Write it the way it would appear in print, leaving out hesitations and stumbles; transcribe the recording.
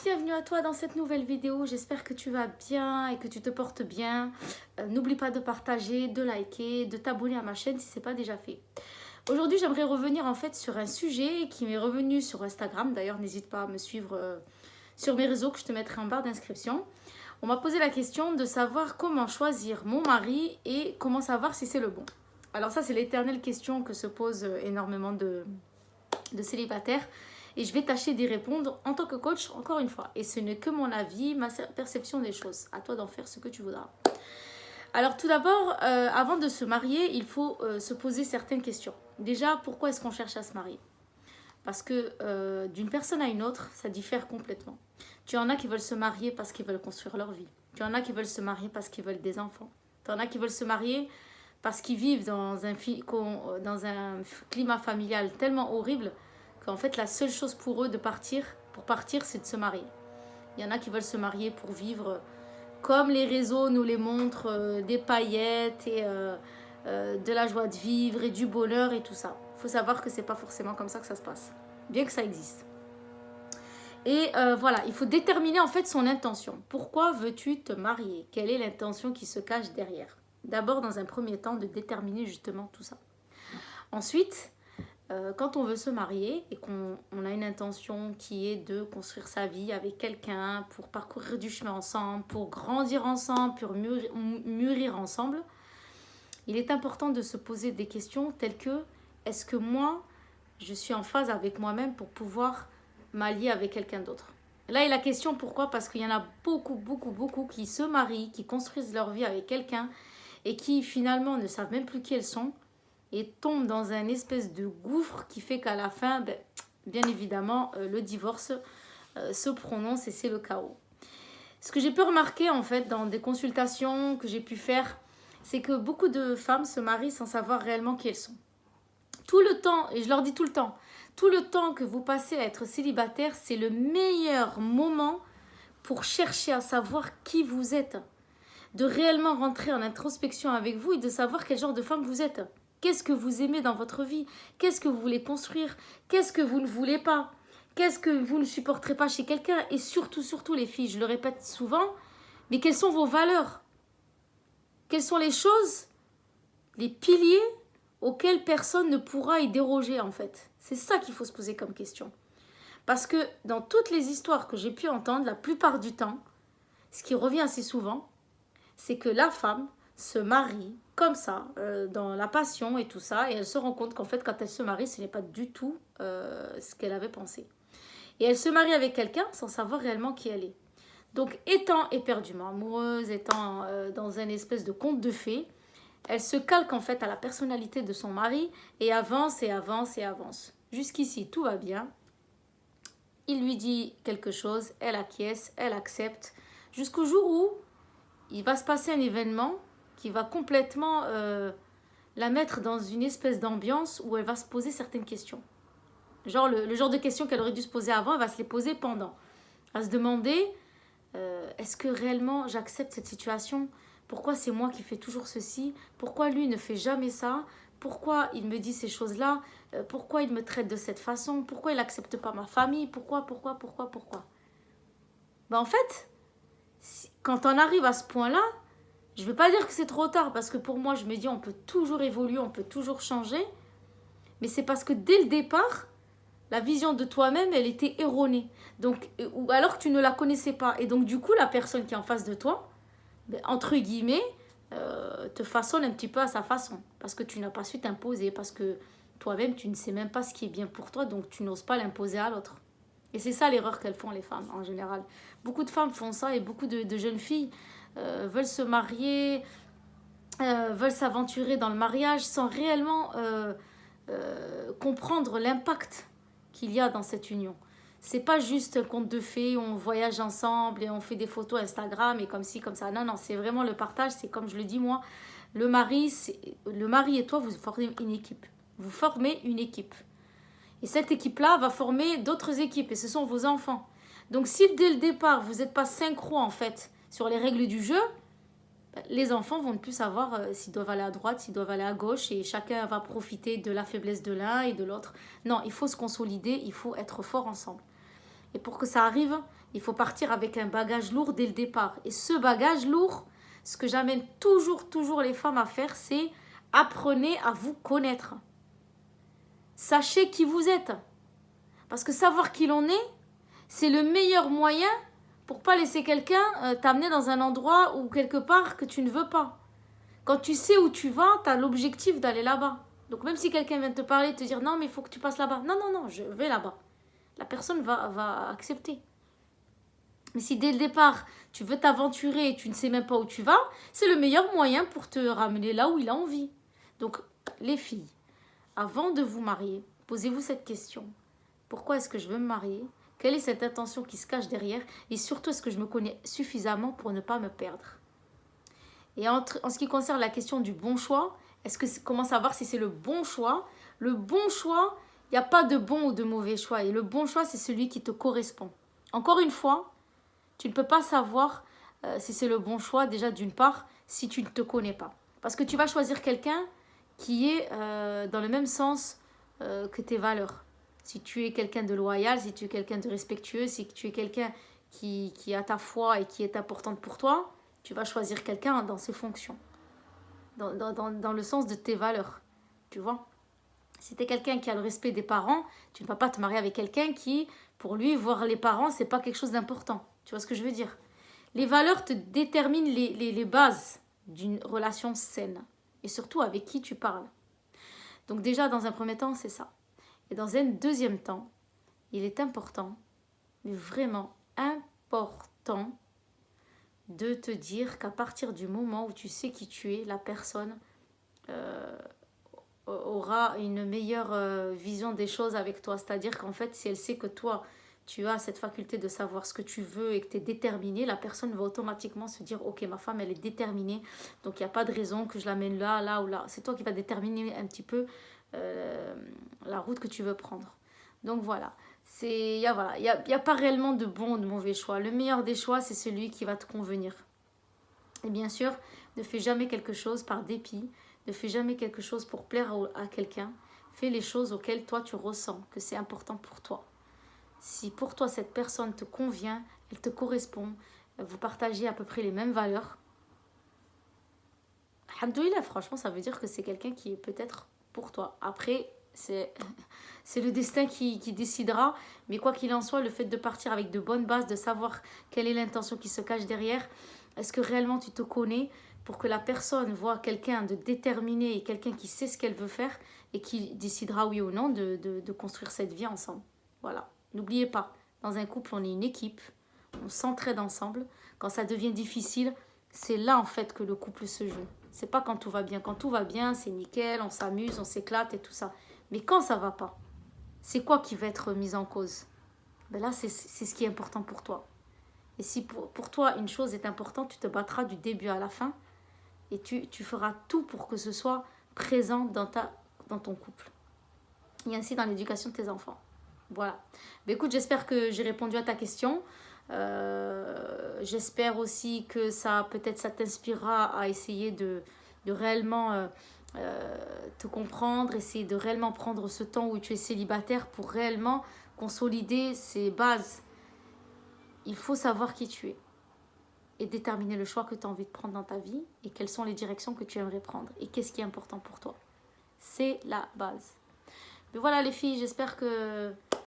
Bienvenue à toi dans cette nouvelle vidéo, j'espère que tu vas bien et que tu te portes bien. N'oublie pas de partager, de liker, de t'abonner à ma chaîne si ce n'est pas déjà fait. Aujourd'hui j'aimerais revenir en fait sur un sujet qui m'est revenu sur Instagram. D'ailleurs n'hésite pas à me suivre sur mes réseaux que je te mettrai en barre d'inscription. On m'a posé la question de savoir comment choisir mon mari et comment savoir si c'est le bon. Alors ça c'est l'éternelle question que se posent énormément de célibataires. Et je vais tâcher d'y répondre en tant que coach, encore une fois. Et ce n'est que mon avis, ma perception des choses. À toi d'en faire ce que tu voudras. Alors tout d'abord, avant de se marier, il faut se poser certaines questions. Déjà, pourquoi est-ce qu'on cherche à se marier? Parce que d'une personne à une autre, ça diffère complètement. Tu en as qui veulent se marier parce qu'ils veulent construire leur vie. Tu en as qui veulent se marier parce qu'ils veulent des enfants. Tu en as qui veulent se marier parce qu'ils vivent dans un climat familial tellement horrible qu'en fait la seule chose pour eux pour partir, c'est de se marier. Il y en a qui veulent se marier pour vivre comme les réseaux nous les montrent, des paillettes et de la joie de vivre et du bonheur et tout ça. Il faut savoir que c'est pas forcément comme ça que ça se passe, bien que ça existe. Et voilà, il faut déterminer en fait son intention. Pourquoi veux-tu te marier? Quelle est l'intention qui se cache derrière? D'abord, dans un premier temps, de déterminer justement tout ça. Ensuite, quand on veut se marier et qu'on a une intention qui est de construire sa vie avec quelqu'un, pour parcourir du chemin ensemble, pour grandir ensemble, pour mûrir ensemble, il est important de se poser des questions telles que: est-ce que moi, je suis en phase avec moi-même pour pouvoir m'allier avec quelqu'un d'autre? Là est la question, pourquoi? Parce qu'il y en a beaucoup qui se marient, qui construisent leur vie avec quelqu'un et qui finalement ne savent même plus qui elles sont et tombent dans un espèce de gouffre qui fait qu'à la fin, bien évidemment, le divorce se prononce et c'est le chaos. Ce que j'ai pu remarquer en fait dans des consultations que j'ai pu faire, c'est que beaucoup de femmes se marient sans savoir réellement qui elles sont. Tout le temps, et je leur dis tout le temps que vous passez à être célibataire, c'est le meilleur moment pour chercher à savoir qui vous êtes. De réellement rentrer en introspection avec vous et de savoir quel genre de femme vous êtes. Qu'est-ce que vous aimez dans votre vie? Qu'est-ce que vous voulez construire? Qu'est-ce que vous ne voulez pas? Qu'est-ce que vous ne supporterez pas chez quelqu'un? Et surtout les filles, je le répète souvent, mais quelles sont vos valeurs? Quelles sont les choses, les piliers auxquels personne ne pourra y déroger en fait? C'est ça qu'il faut se poser comme question. Parce que dans toutes les histoires que j'ai pu entendre, la plupart du temps, ce qui revient assez souvent, c'est que la femme se marie comme ça, dans la passion et tout ça, et elle se rend compte qu'en fait, quand elle se marie, ce n'est pas du tout ce qu'elle avait pensé. Et elle se marie avec quelqu'un sans savoir réellement qui elle est. Donc, étant éperdument amoureuse, étant dans un espèce de conte de fées, elle se calque en fait à la personnalité de son mari et avance. Jusqu'ici, tout va bien. Il lui dit quelque chose, elle acquiesce, elle accepte, jusqu'au jour où il va se passer un événement qui va complètement la mettre dans une espèce d'ambiance où elle va se poser certaines questions. Genre le genre de questions qu'elle aurait dû se poser avant, elle va se les poser pendant. Elle va se demander, est-ce que réellement j'accepte cette situation? Pourquoi c'est moi qui fais toujours ceci? Pourquoi lui ne fait jamais ça? Pourquoi il me dit ces choses-là? Pourquoi il me traite de cette façon? Pourquoi il n'accepte pas ma famille? Pourquoi? En fait, quand on arrive à ce point-là, je ne veux pas dire que c'est trop tard, parce que pour moi, je me dis on peut toujours évoluer, on peut toujours changer, mais c'est parce que dès le départ, la vision de toi-même, elle était erronée. Donc, ou alors que tu ne la connaissais pas. Et donc, du coup, la personne qui est en face de toi, entre guillemets, te façonne un petit peu à sa façon. Parce que tu n'as pas su t'imposer, parce que toi-même, tu ne sais même pas ce qui est bien pour toi, donc tu n'oses pas l'imposer à l'autre. Et c'est ça l'erreur qu'elles font, les femmes, en général. Beaucoup de femmes font ça et beaucoup de jeunes filles veulent se marier, veulent s'aventurer dans le mariage sans réellement comprendre l'impact qu'il y a dans cette union. C'est pas juste un conte de fées où on voyage ensemble et on fait des photos Instagram et comme ci, comme ça. Non, c'est vraiment le partage. C'est comme je le dis moi, le mari et toi, vous formez une équipe. Vous formez une équipe. Et cette équipe-là va former d'autres équipes et ce sont vos enfants. Donc si dès le départ, vous n'êtes pas synchro en fait sur les règles du jeu, les enfants vont ne plus savoir s'ils doivent aller à droite, s'ils doivent aller à gauche et chacun va profiter de la faiblesse de l'un et de l'autre. Non, il faut se consolider, il faut être fort ensemble. Et pour que ça arrive, Il faut partir avec un bagage lourd dès le départ. Et ce bagage lourd, ce que j'amène toujours les femmes à faire, c'est apprenez à vous connaître. Sachez qui vous êtes. Parce que savoir qui l'on est, c'est le meilleur moyen pour pas laisser quelqu'un t'amener dans un endroit ou quelque part que tu ne veux pas. Quand tu sais où tu vas, tu as l'objectif d'aller là-bas. Donc même si quelqu'un vient te parler, te dire non mais il faut que tu passes là-bas. Non, je vais là-bas. La personne va accepter. Mais si dès le départ, tu veux t'aventurer et tu ne sais même pas où tu vas, c'est le meilleur moyen pour te ramener là où il a envie. Donc les filles, avant de vous marier, posez-vous cette question. Pourquoi est-ce que je veux me marier? Quelle est cette intention qui se cache derrière? Et surtout, est-ce que je me connais suffisamment pour ne pas me perdre? Et en ce qui concerne la question du bon choix, comment savoir si c'est le bon choix? Le bon choix, il n'y a pas de bon ou de mauvais choix. Et le bon choix, c'est celui qui te correspond. Encore une fois, tu ne peux pas savoir si c'est le bon choix, déjà d'une part, si tu ne te connais pas. Parce que tu vas choisir quelqu'un qui est dans le même sens que tes valeurs. Si tu es quelqu'un de loyal, si tu es quelqu'un de respectueux, si tu es quelqu'un qui a ta foi et qui est importante pour toi, tu vas choisir quelqu'un dans ses fonctions, dans le sens de tes valeurs, tu vois. Si tu es quelqu'un qui a le respect des parents, tu ne vas pas te marier avec quelqu'un qui, pour lui, voir les parents, c'est pas quelque chose d'important. Tu vois ce que je veux dire? Les valeurs te déterminent les bases d'une relation saine. Et surtout avec qui tu parles. Donc déjà, dans un premier temps, c'est ça. Et dans un deuxième temps, il est important, mais vraiment important, de te dire qu'à partir du moment où tu sais qui tu es, la personne aura une meilleure vision des choses avec toi. C'est-à-dire qu'en fait, si elle sait que toi, tu as cette faculté de savoir ce que tu veux et que tu es déterminé, la personne va automatiquement se dire « Ok, ma femme, elle est déterminée, donc il n'y a pas de raison que je l'amène là, là ou là. » C'est toi qui vas déterminer un petit peu la route que tu veux prendre. Donc voilà, il n'y a pas réellement de bon ou de mauvais choix. Le meilleur des choix, c'est celui qui va te convenir. Et bien sûr, ne fais jamais quelque chose par dépit, ne fais jamais quelque chose pour plaire à quelqu'un. Fais les choses auxquelles toi tu ressens que c'est important pour toi. Si pour toi cette personne te convient, elle te correspond, vous partagez à peu près les mêmes valeurs, alhamdoulilah, franchement ça veut dire que c'est quelqu'un qui est peut-être pour toi. Après, c'est le destin qui décidera, mais quoi qu'il en soit, le fait de partir avec de bonnes bases, de savoir quelle est l'intention qui se cache derrière, est-ce que réellement tu te connais pour que la personne voit quelqu'un de déterminé et quelqu'un qui sait ce qu'elle veut faire et qui décidera oui ou non de construire cette vie ensemble. Voilà. N'oubliez pas, dans un couple, on est une équipe, on s'entraide ensemble. Quand ça devient difficile, c'est là en fait que le couple se joue. C'est pas quand tout va bien. Quand tout va bien, c'est nickel, on s'amuse, on s'éclate et tout ça. Mais quand ça va pas, c'est quoi qui va être mis en cause? Ben là, c'est ce qui est important pour toi. Et si pour toi, une chose est importante, tu te battras du début à la fin et tu feras tout pour que ce soit présent dans ton couple. Et ainsi dans l'éducation de tes enfants. Voilà. Ben écoute, j'espère que j'ai répondu à ta question. J'espère aussi que peut-être ça t'inspirera à essayer de réellement te comprendre, essayer de réellement prendre ce temps où tu es célibataire pour réellement consolider ces bases. Il faut savoir qui tu es et déterminer le choix que tu as envie de prendre dans ta vie et quelles sont les directions que tu aimerais prendre et qu'est-ce qui est important pour toi. C'est la base. Mais voilà les filles, j'espère que